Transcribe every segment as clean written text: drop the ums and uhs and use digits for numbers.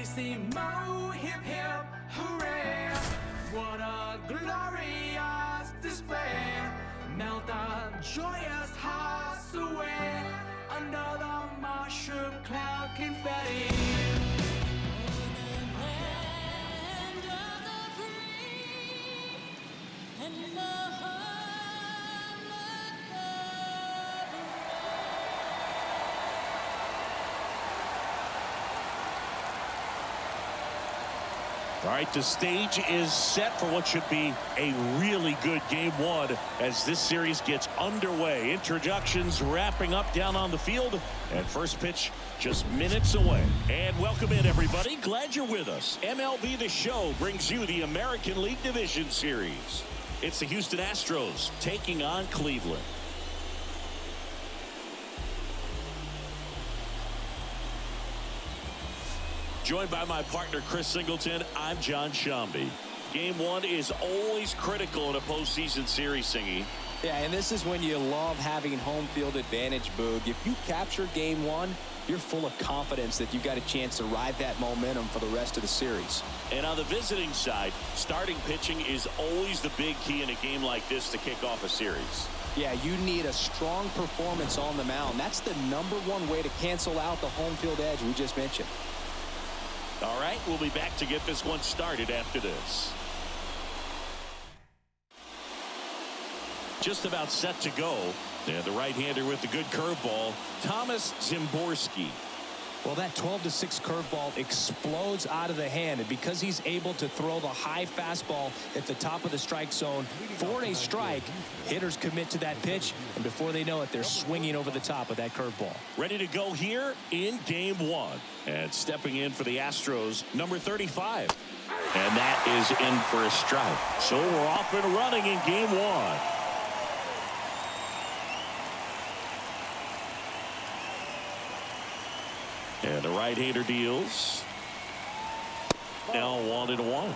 Bravissimo, hip hip, hooray! What a glorious display! Melt the joyous hearts away under the mushroom cloud confetti. All right, the stage is set for what should be a really good game one as this series gets underway. Introductions wrapping up down on the field, and first pitch just minutes away. And welcome in, everybody. Glad you're with us. MLB The Show brings you the American League Division Series. It's the Houston Astros taking on Cleveland. Joined by my partner, Chris Singleton, I'm John Shambi. Game one is always critical in a postseason series, Singy. Yeah, and this is when you love having home field advantage, Boog. If you capture game one, you're full of confidence that you've got a chance to ride that momentum for the rest of the series. And on the visiting side, starting pitching is always the big key in a game like this to kick off a series. Yeah, you need a strong performance on the mound. That's the #1 way to cancel out the home field edge we just mentioned. All right, we'll be back to get this one started after this. Just about set to go. And the right-hander with the good curveball, Thomas Szymborski. Well, that 12-6 curveball explodes out of the hand, and because he's able to throw the high fastball at the top of the strike zone for a strike, hitters commit to that pitch, and before they know it, they're swinging over the top of that curveball. Ready to go here in game one. And stepping in for the Astros, number 35. And that is in for a strike. So we're off and running in game one. And the right-hander deals. Now 1-1.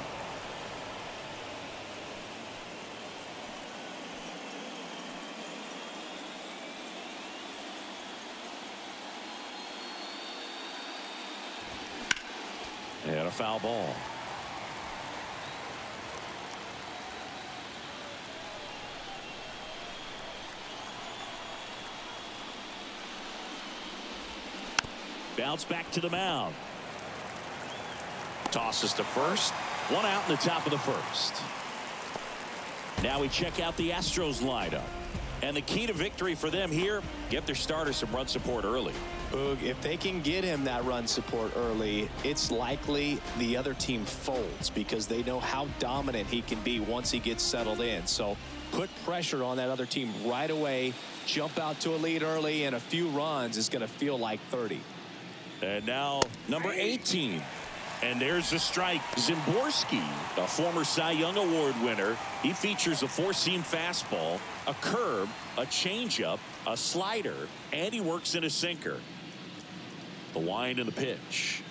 And a foul ball. Bounce back to the mound. Tosses to first. One out in the top of the first. Now we check out the Astros lineup. And the key to victory for them here, get their starter some run support early. Boog, if they can get him that run support early, it's likely the other team folds because they know how dominant he can be once he gets settled in. So put pressure on that other team right away. Jump out to a lead early, and a few runs is going to feel like 30. And now number 18. And there's the strike. Szymborski, a former Cy Young Award winner. He features a four-seam fastball, a curve, a changeup, a slider, and he works in a sinker. The wind and the pitch.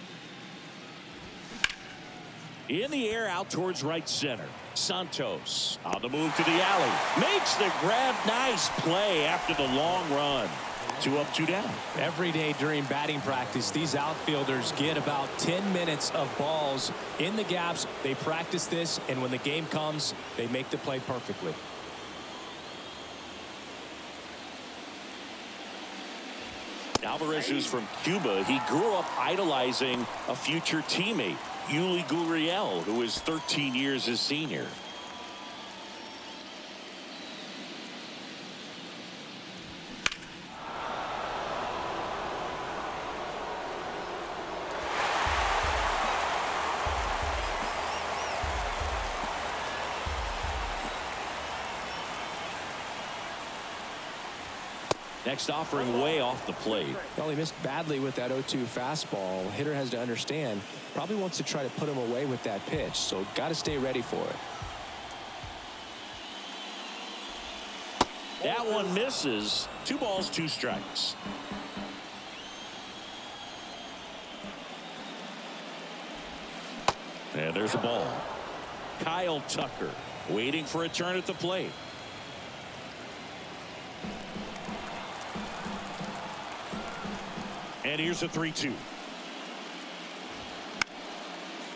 In the air out towards right center. Santos on the move to the alley. Makes the grab. Nice play after the long run. 2 up, 2 down. Every day during batting practice, these outfielders get about 10 minutes of balls in the gaps. They practice this, and when the game comes, they make the play perfectly. Alvarez is from Cuba. He grew up idolizing a future teammate, Yuli Gurriel, who is 13 years his senior. Next offering way off the plate. Well, he missed badly with that 0-2 fastball. Hitter has to understand, probably wants to try to put him away with that pitch, so got to stay ready for it. That one misses. 2 balls, 2 strikes. And there's a ball. Kyle Tucker waiting for a turn at the plate. And here's a 3-2.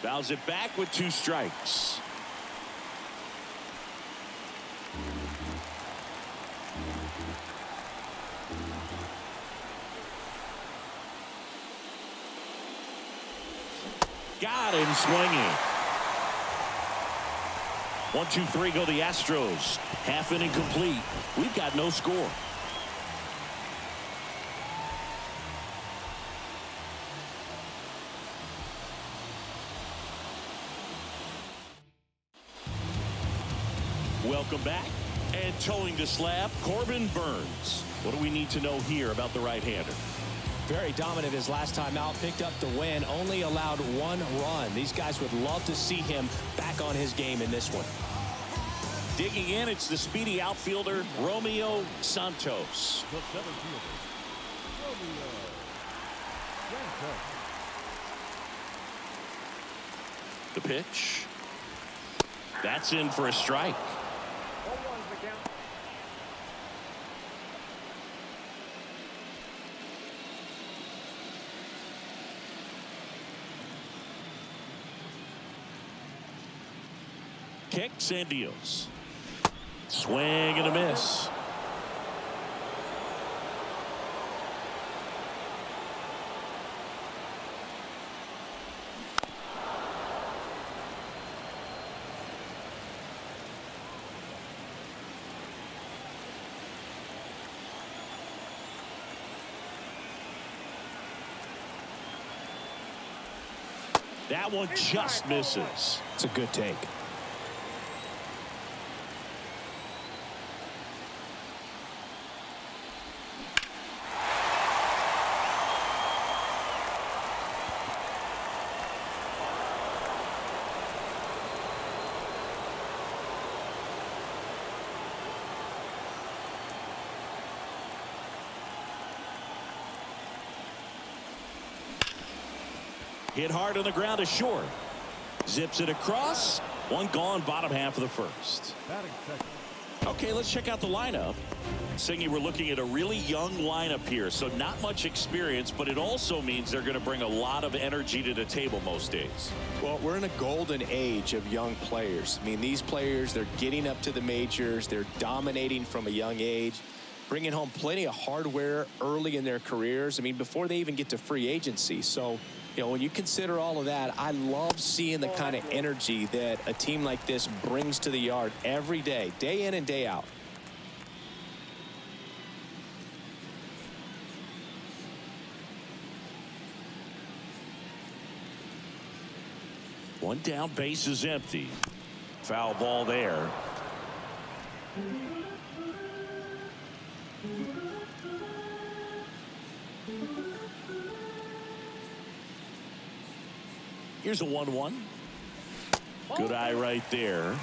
Fouls it back with 2 strikes. Got him swinging. 1, 2, 3 go the Astros. Half inning complete. We've got no score. Welcome back. And towing the slab, Corbin Burns. What do we need to know here about the right-hander? Very dominant his last time out, picked up the win, only allowed 1 run. These guys would love to see him back on his game in this one. Digging in, it's the speedy outfielder, Romeo Santos. The center fielder, Romeo Santos. The pitch. That's in for a strike. 1-1's the count. Kicks and deals. Swing and a miss. That one just misses. It's a good take. Hit hard on the ground is short. Zips it across. 1 gone, bottom half of the first. Batting second. Okay, let's check out the lineup. Singy, we're looking at a really young lineup here, so not much experience, but it also means they're going to bring a lot of energy to the table most days. Well, we're in a golden age of young players. I mean, these players, they're getting up to the majors. They're dominating from a young age, bringing home plenty of hardware early in their careers. I mean, before they even get to free agency. So, you know, when you consider all of that, I love seeing the kind of energy that a team like this brings to the yard every day in and day out. One down, base is empty. Foul ball there. Here's a 1-1. Good eye right there.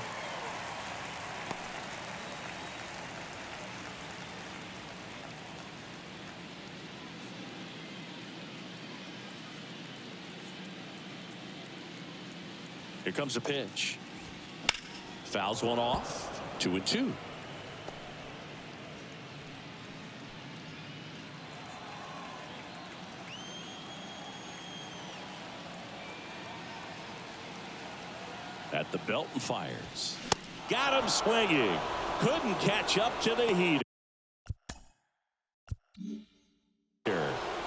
Here comes a pitch. Fouls one off. 2-2. At the belt and fires. Got him swinging. Couldn't catch up to the heater.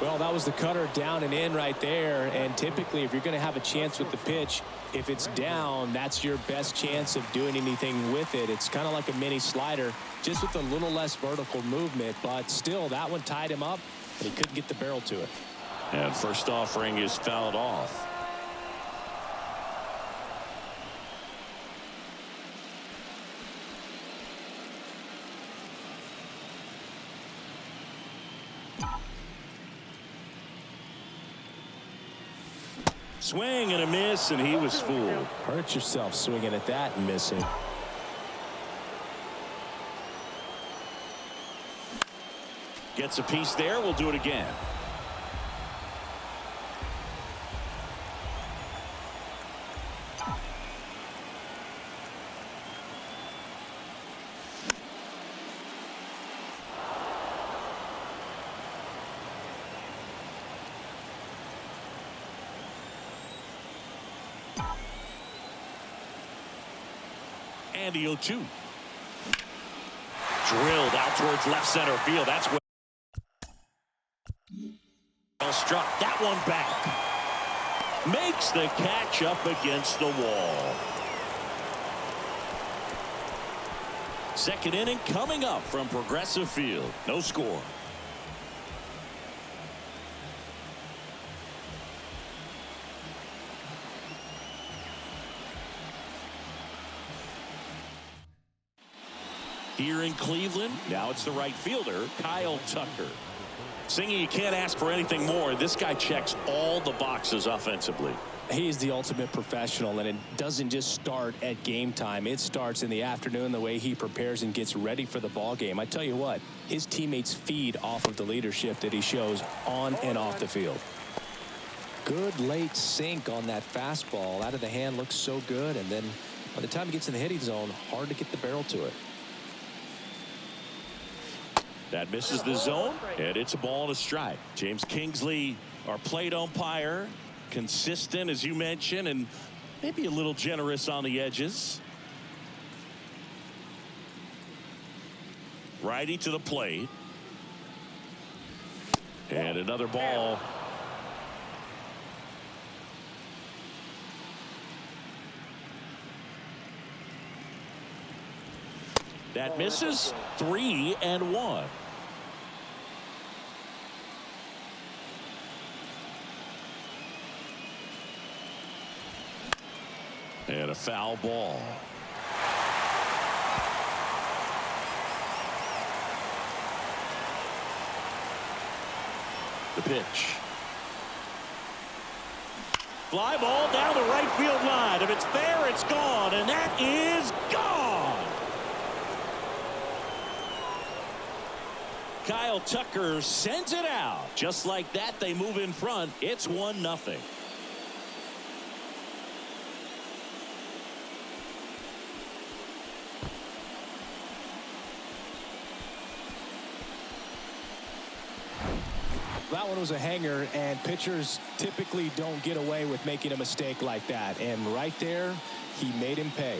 Well, that was the cutter down and in right there. And typically, if you're going to have a chance with the pitch, if it's down, that's your best chance of doing anything with it. It's kind of like a mini slider, just with a little less vertical movement. But still, that one tied him up, and he couldn't get the barrel to it. And first offering is fouled off. Swing and a miss, and he was fooled. Hurt yourself swinging at that and missing. Gets a piece there. We'll do it again. And the 0-2. Drilled out towards left center field. That's where struck that one back. Makes the catch up against the wall. Second inning coming up from Progressive Field. No score. Here in Cleveland, now it's the right fielder, Kyle Tucker. Singing, you can't ask for anything more. This guy checks all the boxes offensively. He's the ultimate professional, and it doesn't just start at game time. It starts in the afternoon, the way he prepares and gets ready for the ball game. I tell you what, his teammates feed off of the leadership that he shows on and off the field. Good late sink on that fastball. Out of the hand, looks so good, and then by the time he gets in the hitting zone, hard to get the barrel to it. That misses the zone, and it's a ball and a strike. James Kingsley, our plate umpire, consistent, as you mentioned, and maybe a little generous on the edges. Righty to the plate. And another ball. That misses. 3-1. And a foul ball. The pitch. Fly ball down the right field line. If it's there, it's gone. And that is gone. Kyle Tucker sends it out. Just like that, they move in front. It's 1-0. That one was a hanger, and pitchers typically don't get away with making a mistake like that. And right there, he made him pay.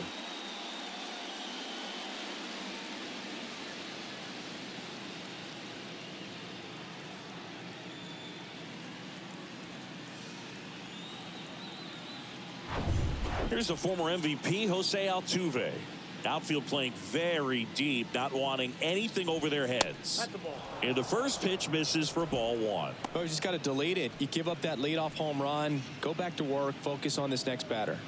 Here's the former MVP, Jose Altuve. Outfield playing very deep, not wanting anything over their heads. And the first pitch misses for ball 1. Oh, you just got to delete it. You give up that leadoff home run. Go back to work. Focus on this next batter.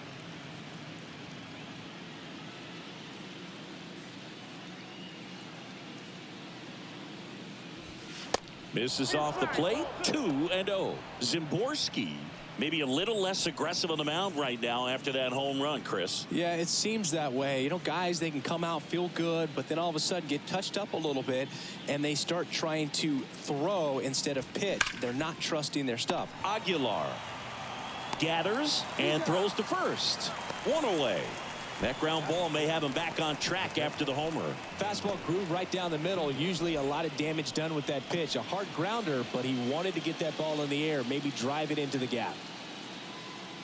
Misses off the plate. 2-0. Zimborski maybe a little less aggressive on the mound right now after that home run, Chris. Yeah, it seems that way. You know, guys, they can come out, feel good, but then all of a sudden get touched up a little bit, and they start trying to throw instead of pitch. They're not trusting their stuff. Aguilar gathers and throws to first. 1 away. That ground ball may have him back on track after the homer. Fastball groove right down the middle. Usually a lot of damage done with that pitch. A hard grounder, but he wanted to get that ball in the air, maybe drive it into the gap.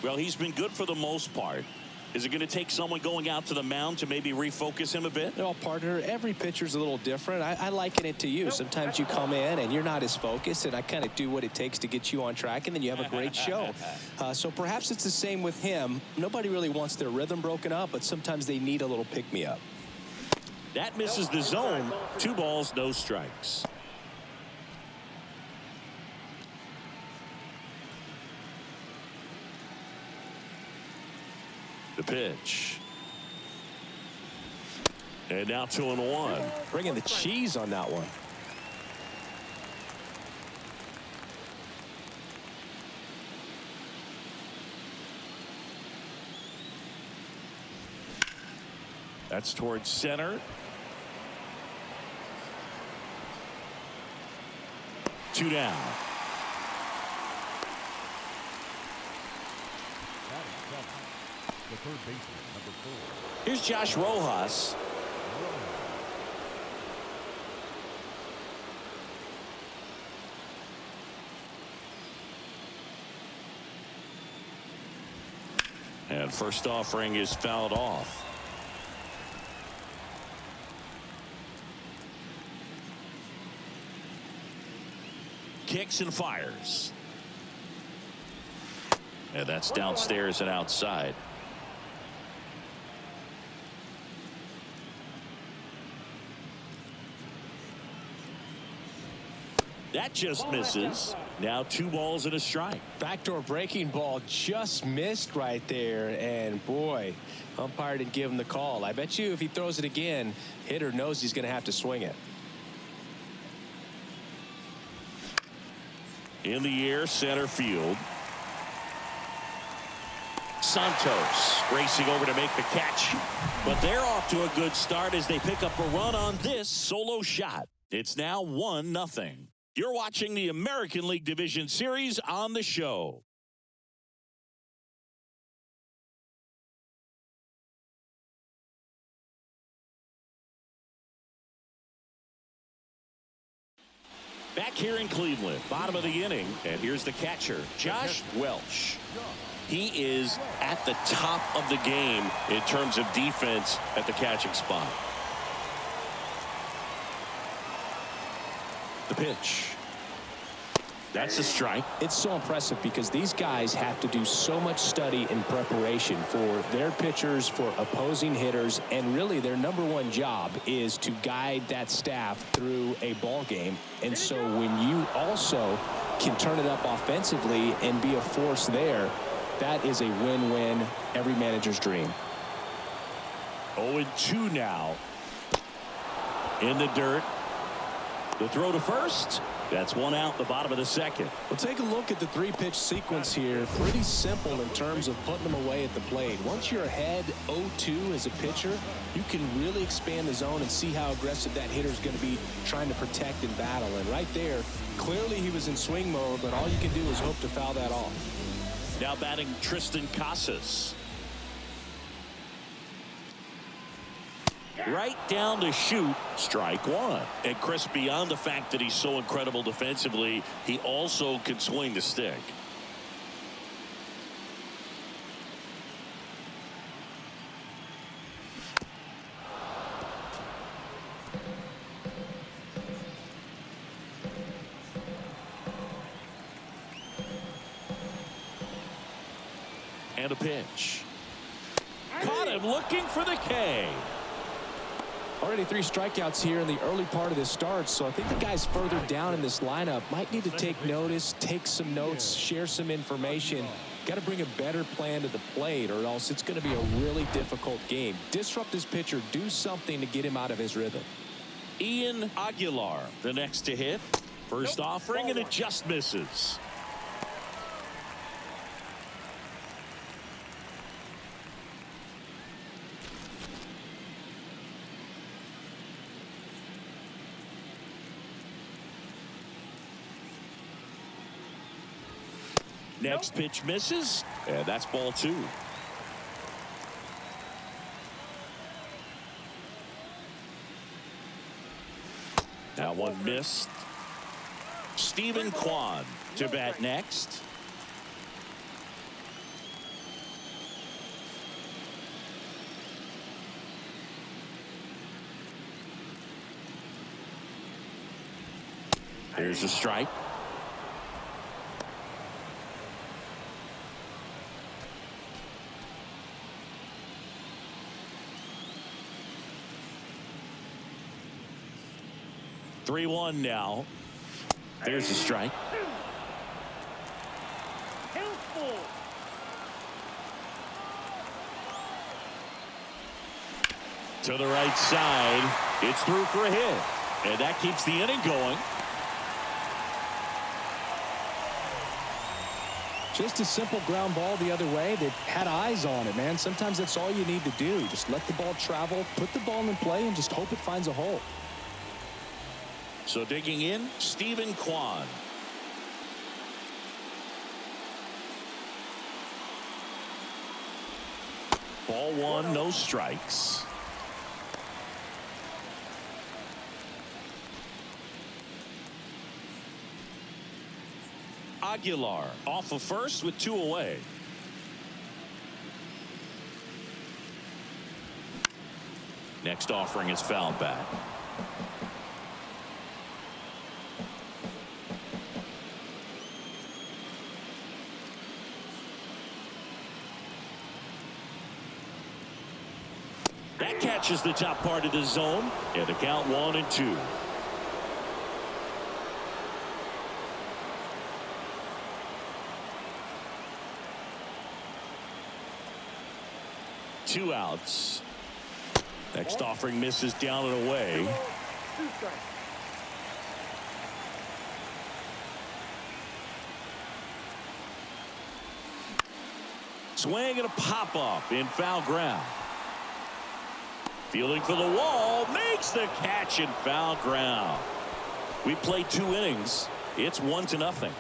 Well, he's been good for the most part. Is it going to take someone going out to the mound to maybe refocus him a bit? Well, partner, every pitcher's a little different. I liken it to you. Sometimes you come in and you're not as focused, and I kind of do what it takes to get you on track, and then you have a great show. So perhaps it's the same with him. Nobody really wants their rhythm broken up, but sometimes they need a little pick-me-up. That misses the zone. 2 balls, no strikes. The pitch. And now 2-1. Bringing the cheese on that one. That's towards center. 2 down. The third baseman, number 4. Here's Josh Rojas. And first offering is fouled off. kicks and fires. And that's downstairs and outside. That just misses. Now 2 balls and a strike. Backdoor breaking ball just missed right there. And boy, umpire didn't give him the call. I bet you if he throws it again, hitter knows he's going to have to swing it. In the air, center field. Santos racing over to make the catch. But they're off to a good start as they pick up a run on this solo shot. It's now 1-0. You're watching the American League Division Series on the show. Back here in Cleveland, bottom of the inning, and here's the catcher, Josh Welch. He is at the top of the game in terms of defense at the catching spot. The pitch. That's a strike. It's so impressive because these guys have to do so much study and preparation for their pitchers, for opposing hitters, and really their #1 job is to guide that staff through a ball game. And so when you also can turn it up offensively and be a force there, that is a win-win, every manager's dream. 0-2 now. In the dirt. The throw to first. That's 1 out, the bottom of the second. Well, take a look at the 3-pitch sequence here. Pretty simple in terms of putting them away at the plate. Once you're ahead 0-2 as a pitcher, you can really expand the zone and see how aggressive that hitter is going to be trying to protect and battle. And right there, clearly he was in swing mode, but all you can do is hope to foul that off. Now batting Tristan Casas. Right down to shoot, strike 1. And Chris, beyond the fact that he's so incredible defensively, he also can swing the stick. And a pitch. Caught him looking for the K. Already 3 strikeouts here in the early part of this start, so I think the guys further down in this lineup might need to take notice, take some notes, share some information. Got to bring a better plan to the plate or else it's going to be a really difficult game. Disrupt this pitcher, do something to get him out of his rhythm. Ian Aguilar, the next to hit. First offering, and it just misses. Next pitch misses, and that's ball 2. That one missed. Stephen Kwan to bat next. Here's a strike. Three-1 now. There's a strike. To the right side. It's through for a hit. And that keeps the inning going. Just a simple ground ball the other way that had eyes on it, man. Sometimes that's all you need to do. Just let the ball travel, put the ball in play, and just hope it finds a hole. So digging in, Stephen Kwan. Ball 1, no strikes. Aguilar off of first with 2 away. Next offering is fouled back. That catches the top part of the zone, and the count 1-2. Two outs. Next offering misses down and away. Swing and a pop-up in foul ground. Fielding for the wall, makes the catch in foul ground. We played 2 innings. It's 1-0.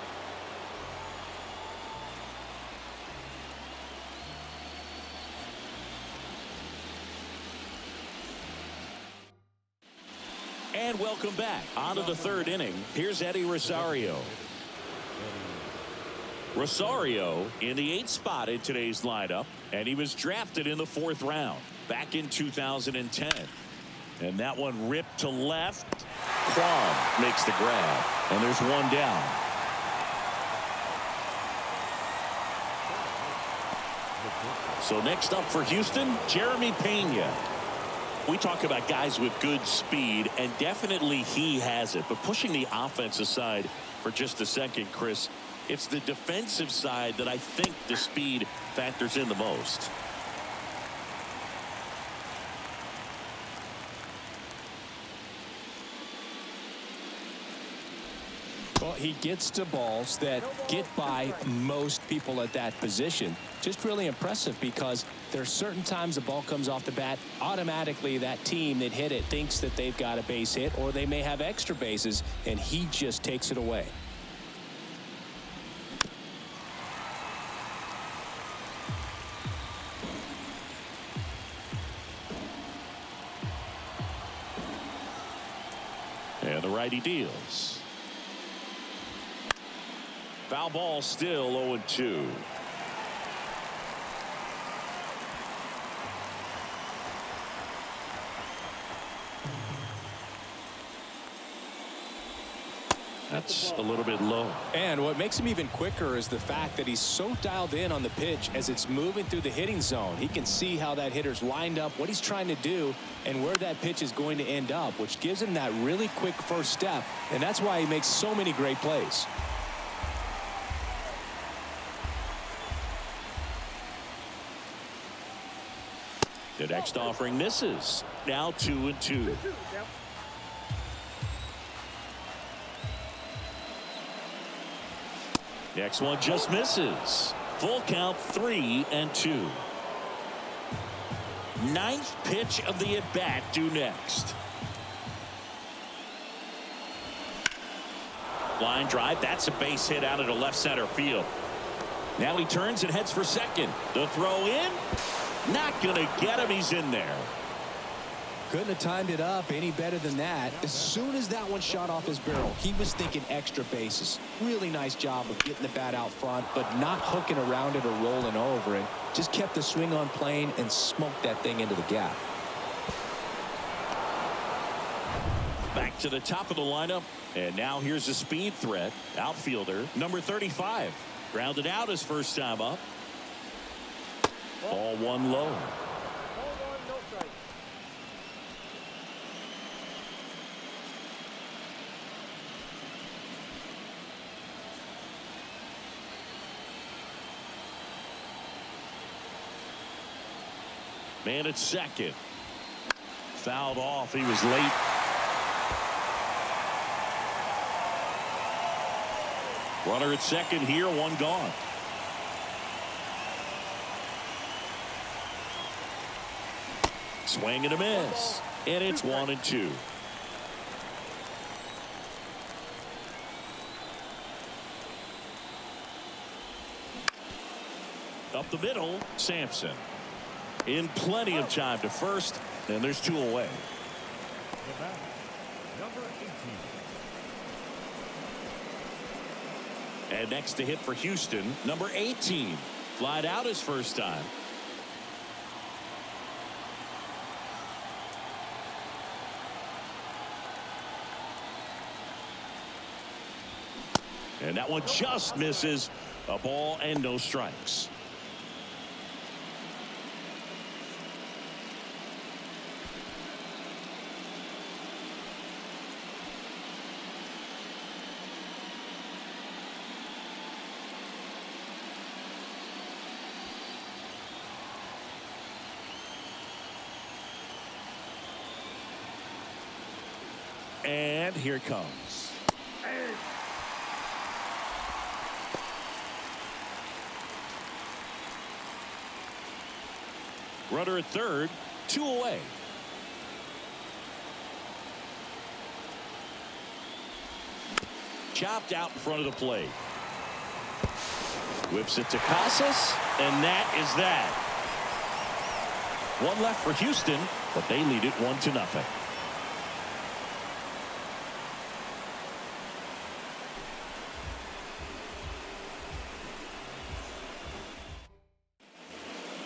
And welcome back. On to the 3rd inning. Here's Eddie Rosario. Rosario in the 8th spot in today's lineup, and he was drafted in the 4th round back in 2010. And that one ripped to left. Quam makes the grab, and there's 1 down. So next up for Houston, Jeremy Pena. We talk about guys with good speed, and definitely he has it. But pushing the offense aside for just a second, Chris, it's the defensive side that I think the speed factors in the most. Well, he gets to balls that get by most people at that position. Just really impressive because there's certain times the ball comes off the bat, automatically that team that hit it thinks that they've got a base hit, or they may have extra bases, and he just takes it away. And the righty deals. Foul ball, still 0-2. That's a little bit low. And what makes him even quicker is the fact that he's so dialed in on the pitch as it's moving through the hitting zone. He can see how that hitter's lined up, what he's trying to do, and where that pitch is going to end up, which gives him that really quick first step, and that's why he makes so many great plays. The next offering misses. Now 2-2. Next one just misses. Full count, 3-2. 9th pitch of the at-bat due next. Line drive. That's a base hit out into left center field. Now he turns and heads for second. The throw in. Not going to get him. He's in there. Couldn't have timed it up any better than that. As soon as that one shot off his barrel, he was thinking extra bases. Really nice job of getting the bat out front, but not hooking around it or rolling over it. Just kept the swing on plane and smoked that thing into the gap. Back to the top of the lineup, and now here's a speed threat. Outfielder number 35. Grounded out his first time up. Ball 1 low. Man at second. Fouled off. He was late. Runner at second here, 1 gone. Swing and a miss. And it's 1-2. Up the middle, Sampson. In plenty of time to first, and there's 2 away. The batter, number 18. And next to hit for Houston, number 18. Flied out his first time. And that one just misses. A ball and no strikes. And here it comes. Runner at third, 2 away. Chopped out in front of the plate. Whips it to Casas, and that is that. One left for Houston, but they lead it 1-0.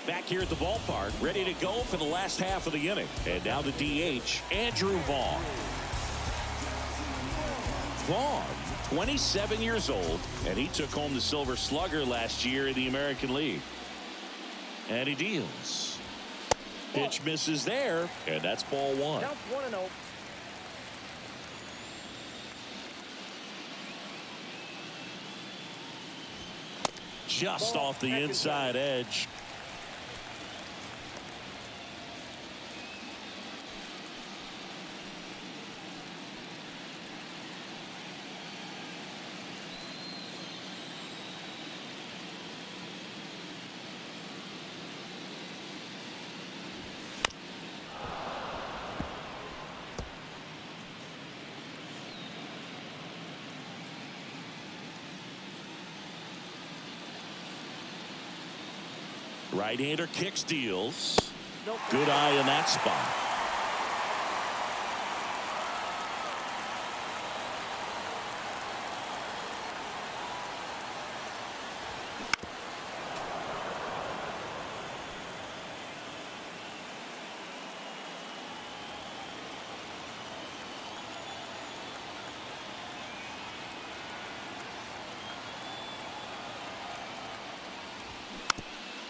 Back here at the ballpark, ready to go for the last half of the inning. And now the DH, Andrew Vaughn. Vaughn, 27 years old, and he took home the Silver Slugger last year in the American League. And he deals. Pitch misses there, and that's ball one. Count 1-0. Just off the inside edge. Right-hander kicks, deals. Good eye in that spot.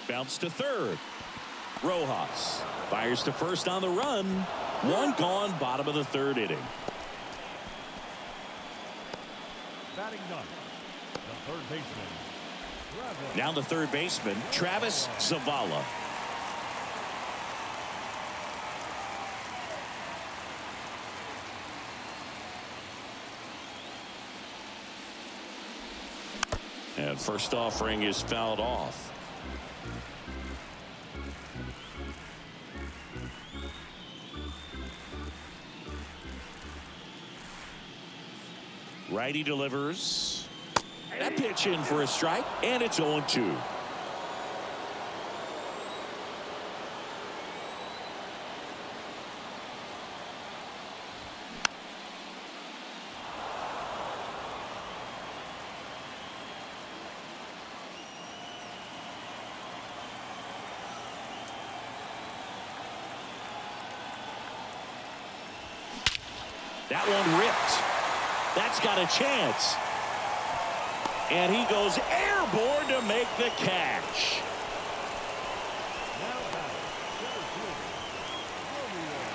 Bounce to third. Rojas fires to first on the run. One gone, bottom of the third inning. Batting ninth, the third baseman. Now the third baseman, Travis Zavala. And first offering is fouled off. Righty delivers. That pitch in for a strike, and it's 0-2. That one ripped. That's got a chance. And he goes airborne to make the catch.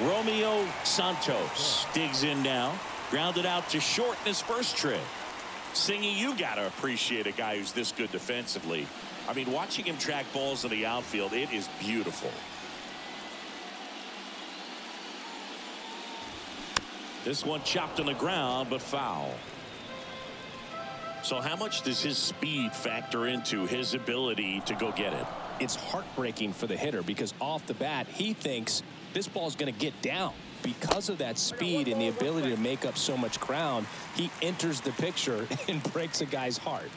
Romeo Santos digs in now. Grounded out to short in his first trip. Singy, you got to appreciate a guy who's this good defensively. I mean, watching him track balls in the outfield, it is beautiful. This one chopped on the ground, but foul. So how much does his speed factor into his ability to go get it? It's heartbreaking for the hitter because off the bat, he thinks this ball's going to get down. Because of that speed and the ability to make up so much ground, he enters the picture and breaks a guy's heart.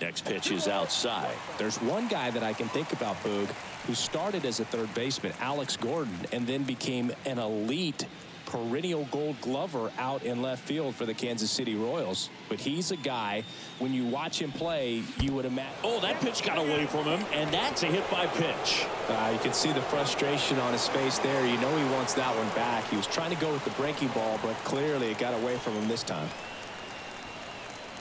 Next pitch is outside. There's one guy that I can think about, Boog, who started as a third baseman, Alex Gordon, and then became an elite perennial Gold Glover out in left field for the Kansas City Royals. But he's a guy, when you watch him play, you would imagine. Oh, that pitch got away from him, and that's a hit by pitch. You can see the frustration on his face there. You know he wants that one back. He was trying to go with the breaking ball, but clearly it got away from him this time.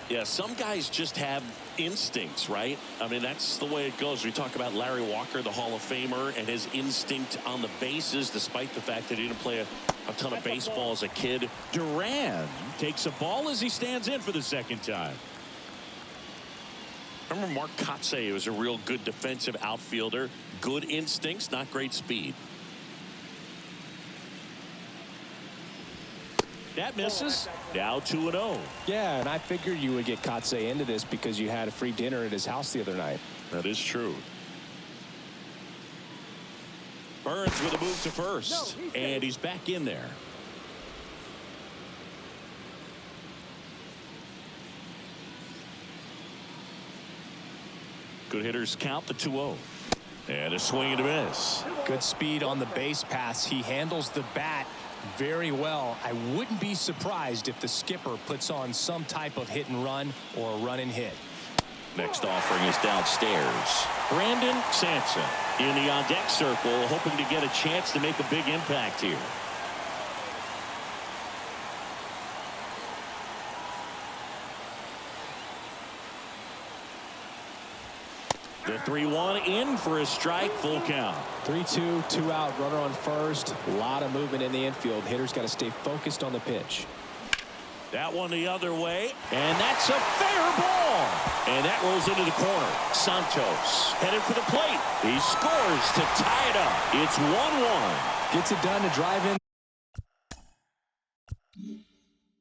Yeah, some guys just have instincts, right? I mean, that's the way it goes. We talk about Larry Walker, the Hall of Famer, and his instinct on the bases, despite the fact that he didn't play a ton of baseball as a kid. Duran takes a ball as he stands in for the second time. Remember Mark Kotsay was a real good defensive outfielder. Good instincts, not great speed. That misses. Now 2-0. Yeah, and I figured you would get Kotsay into this because you had a free dinner at his house the other night. That is true. Burns with a move to first, and he's back in there. Good hitters count the 2-0. And a swing and a miss. Good speed on the base pass. He handles the bat very well. I wouldn't be surprised if the skipper puts on some type of hit and run or a run and hit. Next offering is downstairs. Brandon Sampson in the on-deck circle, hoping to get a chance to make a big impact here. The 3-1 in for a strike, full count. 3-2, 2 out, runner on first. A lot of movement in the infield. Hitters got to stay focused on the pitch. That one the other way, and that's a fair ball. And that rolls into the corner. Santos headed for the plate. He scores to tie it up. It's 1-1. Gets it done to drive in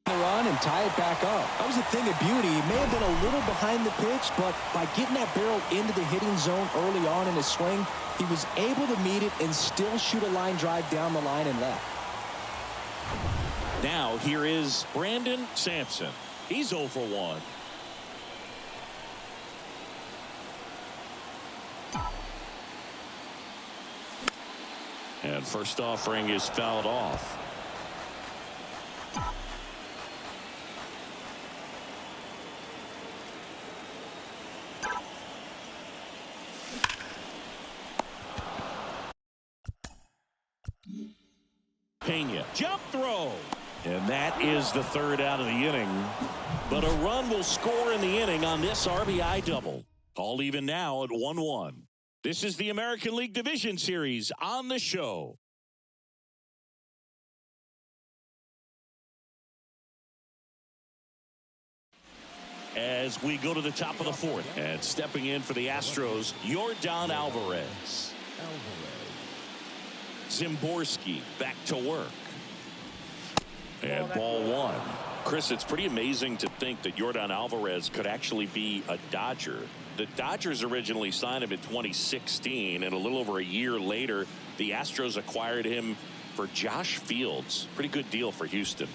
the run and tie it back up. That was a thing of beauty. He may have been a little behind the pitch, but by getting that barrel into the hitting zone early on in his swing, he was able to meet it and still shoot a line drive down the line and left. Now here is Brandon Sampson. He's 0 for 1. And first offering is fouled off. Pena, jump throw. And that is the third out of the inning. But a run will score in the inning on this RBI double. All even now at 1-1. This is the American League Division Series on the show. As we go to the top of the fourth, and stepping in for the Astros, Yordan Alvarez. Zimborski back to work. And ball one. Chris, it's pretty amazing to think that Yordan Alvarez could actually be a Dodger. The Dodgers originally signed him in 2016, and a little over a year later, the Astros acquired him for Josh Fields. Pretty good deal for Houston.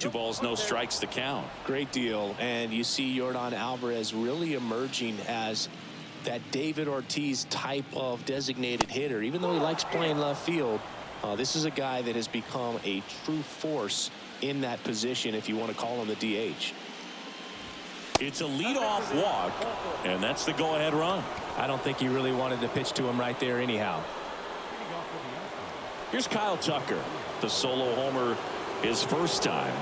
2 balls, no strikes to count. Great deal. And you see Yordan Alvarez really emerging as that David Ortiz type of designated hitter. Even though he likes playing left field, this is a guy that has become a true force in that position, if you want to call him the DH. It's a leadoff walk, and that's the go-ahead run. I don't think he really wanted to pitch to him right there anyhow. Here's Kyle Tucker, the solo homer his first time.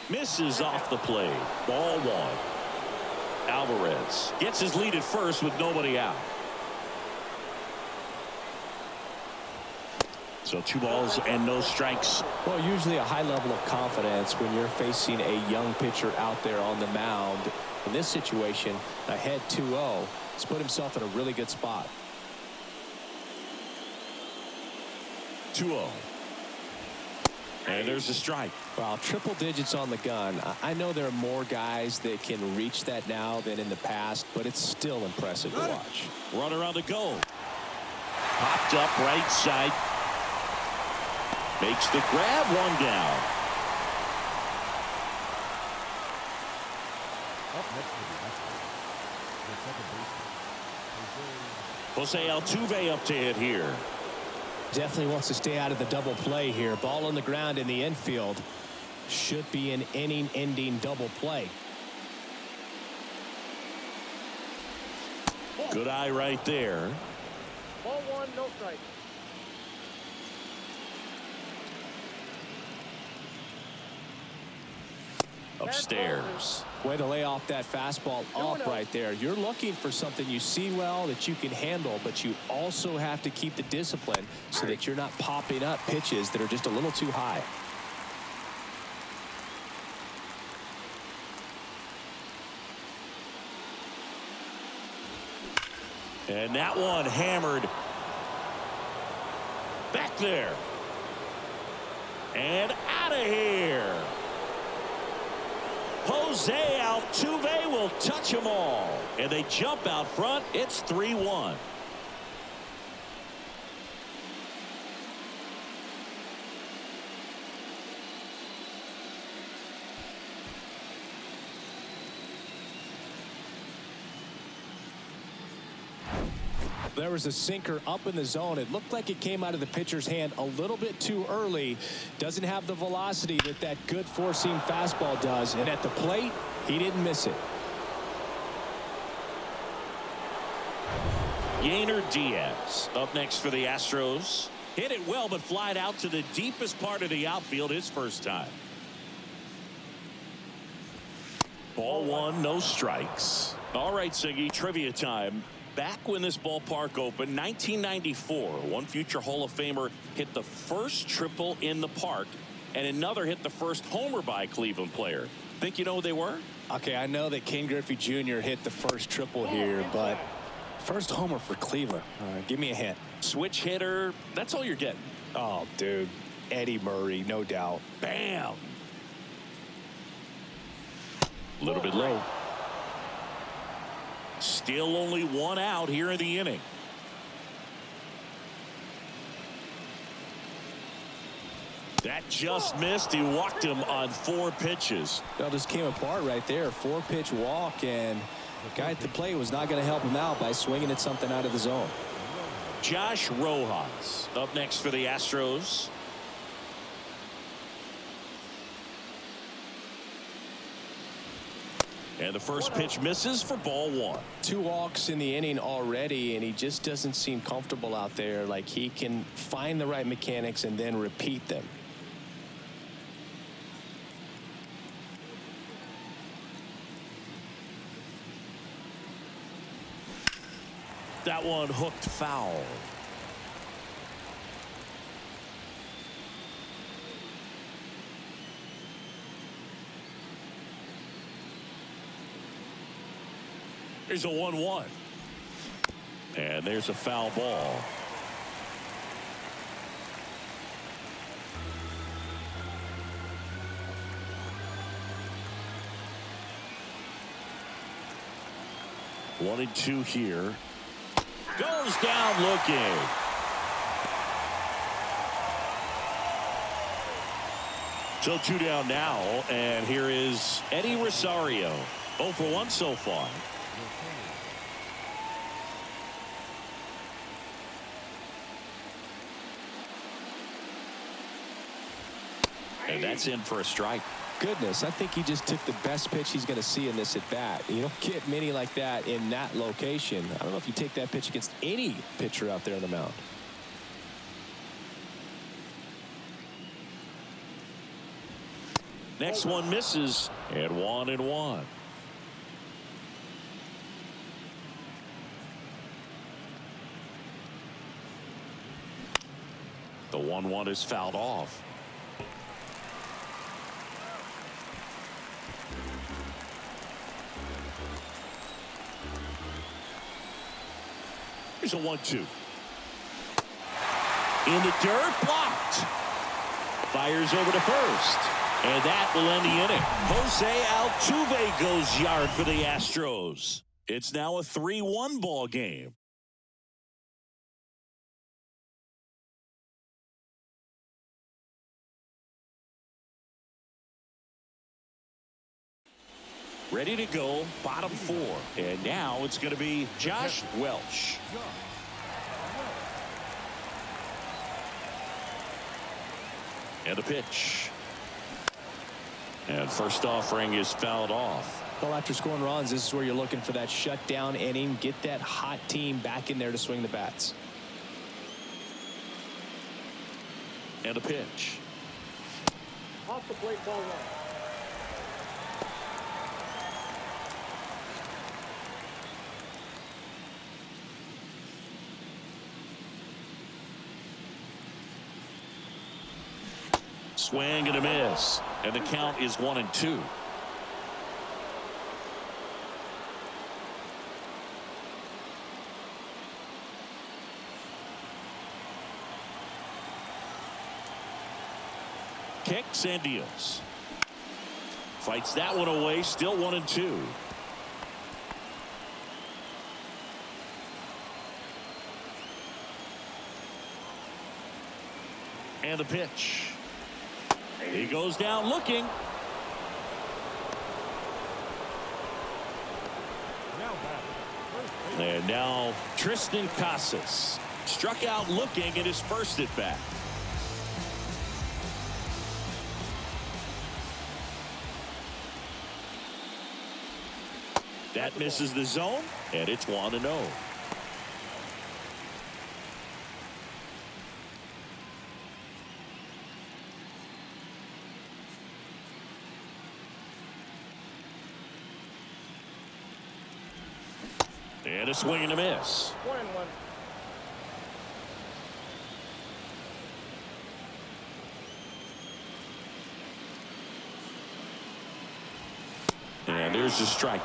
Misses off the plate. Ball one. Alvarez gets his lead at first with nobody out. So 2 balls and no strikes. Well, usually a high level of confidence when you're facing a young pitcher out there on the mound. In this situation, ahead 2-0, he's put himself in a really good spot. 2-0. And there's a strike. Well, triple digits on the gun. I know there are more guys that can reach that now than in the past, but it's still impressive to watch. Runner on the go. Popped up right side. Makes the grab, 1 down. Up next to the Astros, the second baseman, Jose Altuve up to hit here. Definitely wants to stay out of the double play here. Ball on the ground in the infield. Should be an inning-ending double play. Good eye right there. Ball 1, no strike. upstairs. Way to lay off that fastball up right there. You're looking for something you see well that you can handle, but you also have to keep the discipline so that you're not popping up pitches that are just a little too high. And that one hammered back there. And out of here. Jose Altuve will touch them all. And they jump out front. It's 3-1. There was a sinker up in the zone. It looked like it came out of the pitcher's hand a little bit too early. Doesn't have the velocity that that good four-seam fastball does. And at the plate, he didn't miss it. Yainer Diaz up next for the Astros. Hit it well, but flied out to the deepest part of the outfield his first time. Ball one, no strikes. All right, Siggy, trivia time. Back when this ballpark opened, 1994, one future Hall of Famer hit the first triple in the park, and another hit the first homer by a Cleveland player. Think you know who they were? Okay, I know that Ken Griffey Jr. hit the first triple here, but first homer for Cleveland. Give me a hint. Switch hitter. That's all you're getting. Oh, dude. Eddie Murray, no doubt. Bam. A little bit low. Still only one out here in the inning. That just missed. He walked him on 4 pitches. Well, just came apart right there. 4-pitch walk, and the guy at the plate was not going to help him out by swinging at something out of the zone. Josh Rojas up next for the Astros. And the first pitch misses for ball one. 2 walks in the inning already, and he just doesn't seem comfortable out there. Like he can find the right mechanics and then repeat them. That one hooked foul. Here's a 1-1. And there's a foul ball. One and two here. Goes down looking. So 2 down now, and here is Eddie Rosario. 0 for 1 so far. And that's in for a strike. Goodness, I think he just took the best pitch he's going to see in this at bat. You don't get many like that in that location. I don't know if you take that pitch against any pitcher out there on the mound. Next one misses, and 1-1. The 1-1 is fouled off. Here's a 1-2. In the dirt, blocked. Fires over to first. And that will end the inning. Jose Altuve goes yard for the Astros. It's now a 3-1 ball game. Ready to go, bottom 4. And now it's going to be Josh Welch. And a pitch. And first offering is fouled off. Well, after scoring runs, this is where you're looking for that shutdown inning. Get that hot team back in there to swing the bats. And a pitch. Off the plate, ball 1. Swing and a miss. And the count is 1-2. Kicks and deals. Fights that one away. Still 1-2. And the pitch. He goes down looking. And now Tristan Casas struck out looking at his first at bat. That misses the zone, and it's 1-0. And a swing and a miss. 1-1. And there's the strike.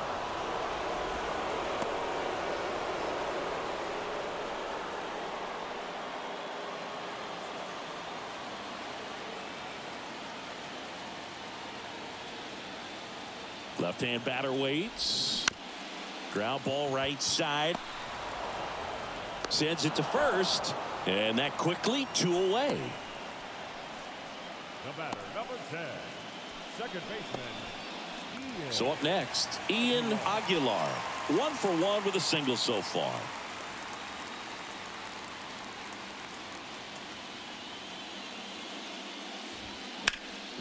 Left-hand batter waits. Ground ball right side. Sends it to first. And that quickly 2 away. The batter, number 10, second baseman, Ian. So up next, Ian Aguilar. 1 for 1 with a single so far.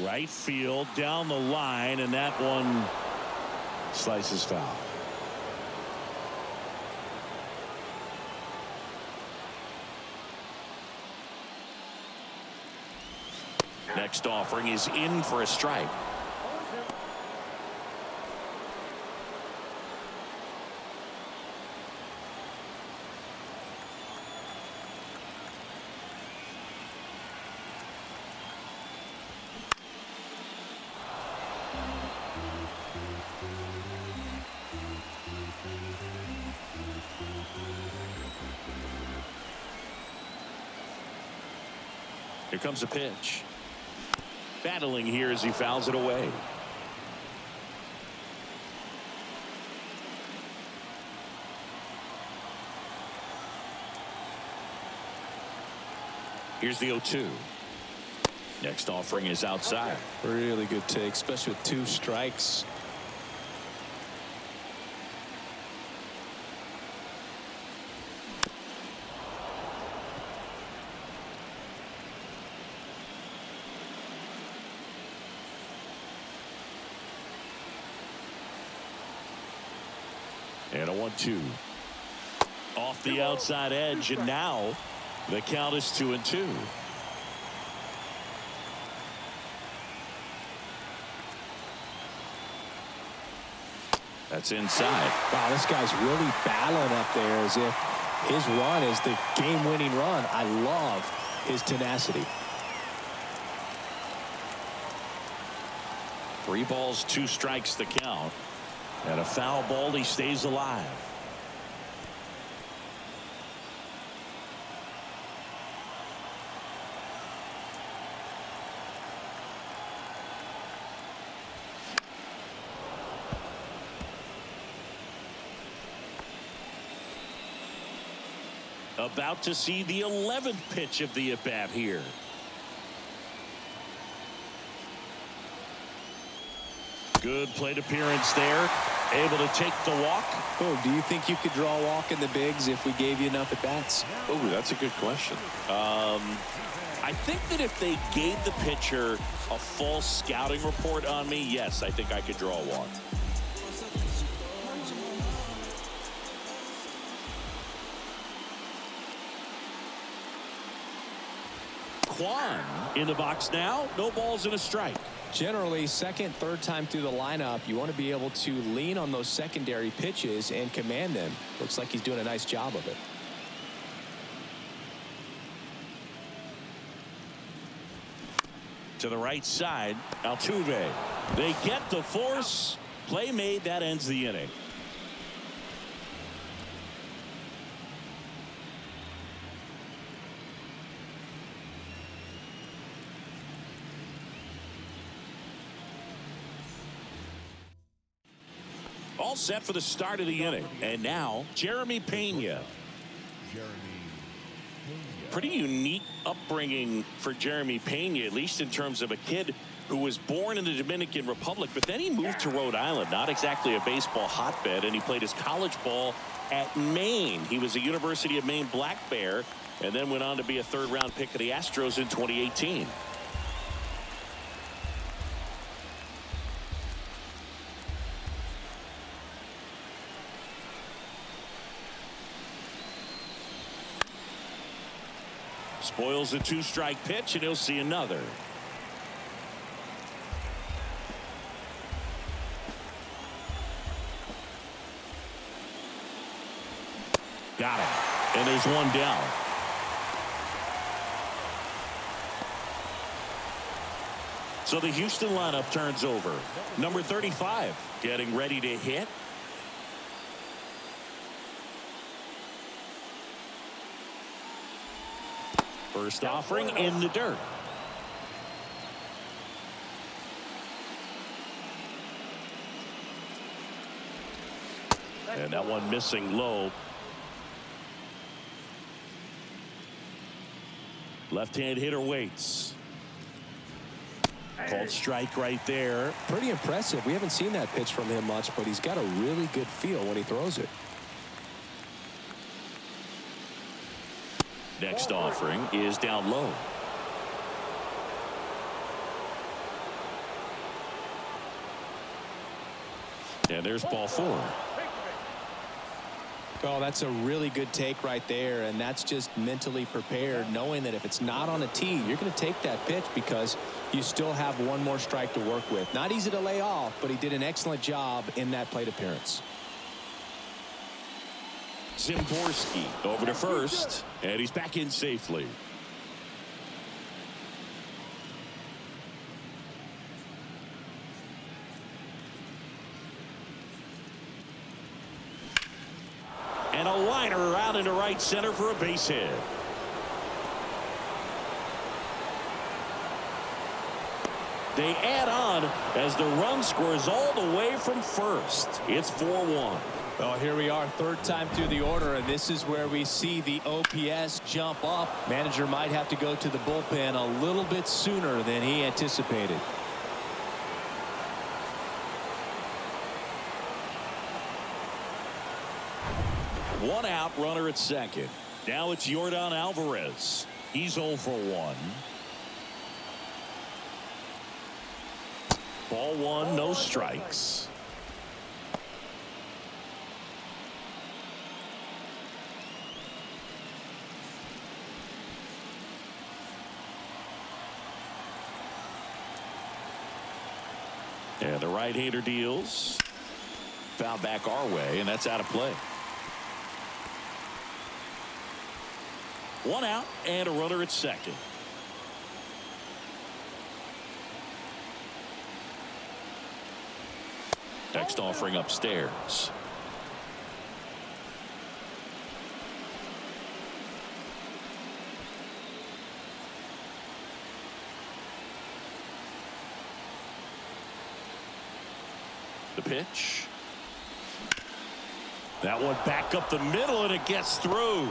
Right field down the line, and that one slices foul. Next offering is in for a strike. Here comes a pitch. Battling here as he fouls it away. Here's the 0-2. Next offering is outside. Really good take, especially with 2 strikes. And a 1-2. Off the outside edge, and now the count is 2-2. That's inside. Wow, this guy's really battling up there as if his run is the game-winning run. I love his tenacity. 3 balls, 2 strikes the count. And a foul ball, he stays alive. About to see the 11th pitch of the at-bat here. Good plate appearance there. Able to take the walk. Oh, do you think you could draw a walk in the bigs if we gave you enough at bats? Oh, that's a good question. I think that if they gave the pitcher a full scouting report on me, yes, I think I could draw a walk. Kwan in the box now. No balls and a strike. Generally, second, third time through the lineup, you want to be able to lean on those secondary pitches and command them. Looks like he's doing a nice job of it. To the right side, Altuve. They get the force. Play made. That ends the inning. All set for the start of the inning. And now, Jeremy Pena. Pretty unique upbringing for Jeremy Pena, at least in terms of a kid who was born in the Dominican Republic, but then he moved to Rhode Island, not exactly a baseball hotbed, and he played his college ball at Maine. He was a University of Maine Black Bear, and then went on to be a third-round pick of the Astros in 2018. Spoils a two-strike pitch, and he'll see another. Got him. And there's one down. So the Houston lineup turns over. Number 35 getting ready to hit. First offering in the dirt. And that one missing low. Left-hand hitter waits. Called strike right there. Pretty impressive. We haven't seen that pitch from him much, but he's got a really good feel when he throws it. Next offering is down low. And there's ball 4. Oh, that's a really good take right there, and that's just mentally prepared, knowing that if it's not on a tee, you're going to take that pitch because you still have one more strike to work with. Not easy to lay off, but he did an excellent job in that plate appearance. Zimborski over to first, and he's back in safely. And a liner out into right center for a base hit. They add on as the run scores all the way from first. It's 4-1. Well, here we are, third time through the order, and this is where we see the OPS jump up. Manager might have to go to the bullpen a little bit sooner than he anticipated. One out, runner at second. Now it's Yordan Alvarez. He's 0 for 1. Ball 1, no strikes. And the right-hander deals. Foul back our way, and that's out of play. 1 out and a runner at second. Next offering upstairs. The pitch. That one back up the middle, and it gets through.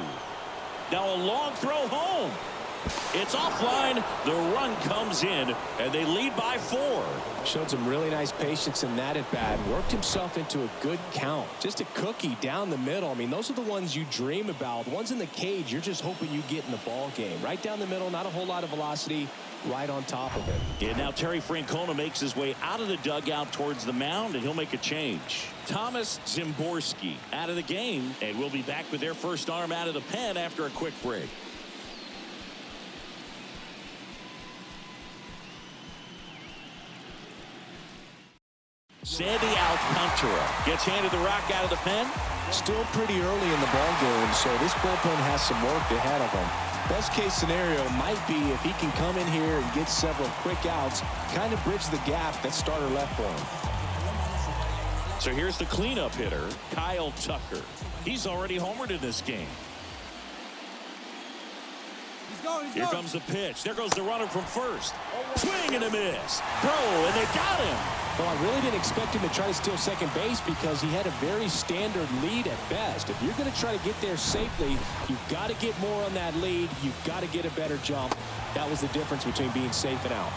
Now a long throw home. It's offline. The run comes in, and they lead by 4. Showed some really nice patience in that at bat. Worked himself into a good count. Just a cookie down the middle. I mean, those are the ones you dream about. The ones in the cage, you're just hoping you get in the ball game. Right down the middle, not a whole lot of velocity. Right on top of it. And now Terry Francona makes his way out of the dugout towards the mound, and he'll make a change. Thomas Zimborski out of the game, and we'll be back with their first arm out of the pen after a quick break. Sandy Alcantara gets handed the rock out of the pen. Still pretty early in the ball game, so this bullpen has some work ahead of him. Best case scenario might be if he can come in here and get several quick outs, kind of bridge the gap that starter left for him. So here's the cleanup hitter, Kyle Tucker. He's already homered in this game. Here comes the pitch. There goes the runner from first. Swing and a miss. Throw, and they got him. Well, I really didn't expect him to try to steal second base because he had a very standard lead at best. If you're going to try to get there safely, you've got to get more on that lead. You've got to get a better jump. That was the difference between being safe and out.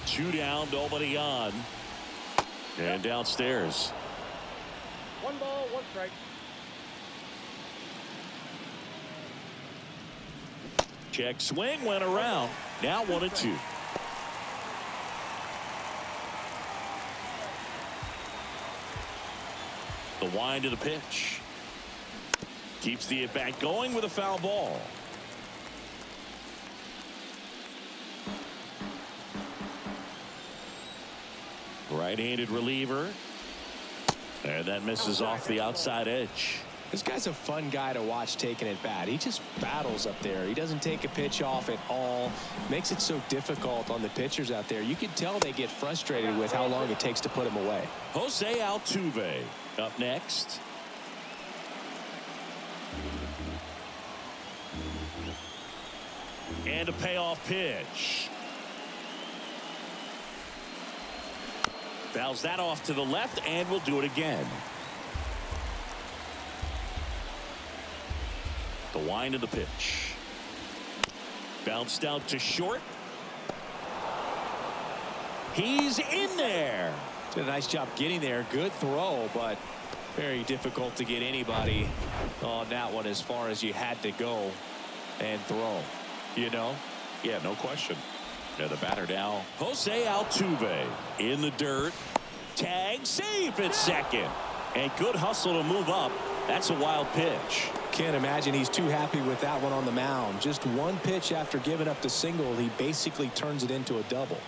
Two down, nobody on. And downstairs. 1 ball, 1 strike. Check swing went around. Now 1-2. The wind of the pitch. Keeps the at bat going with a foul ball. Right-handed reliever. And that misses off the outside edge. This guy's a fun guy to watch taking at bat. He just battles up there. He doesn't take a pitch off at all. Makes it so difficult on the pitchers out there. You can tell they get frustrated with how long it takes to put him away. Jose Altuve up next. And a payoff pitch. Fouls that off to the left, and we'll do it again. The wind of the pitch. Bounced out to short. He's in there. Did a nice job getting there. Good throw, but very difficult to get anybody on that one as far as you had to go and throw. You know? Yeah, no question. Yeah, the batter now, Jose Altuve in the dirt. Tag, safe at second. And good hustle to move up. That's a wild pitch. Can't imagine he's too happy with that one on the mound. Just one pitch after giving up the single, he basically turns it into a double.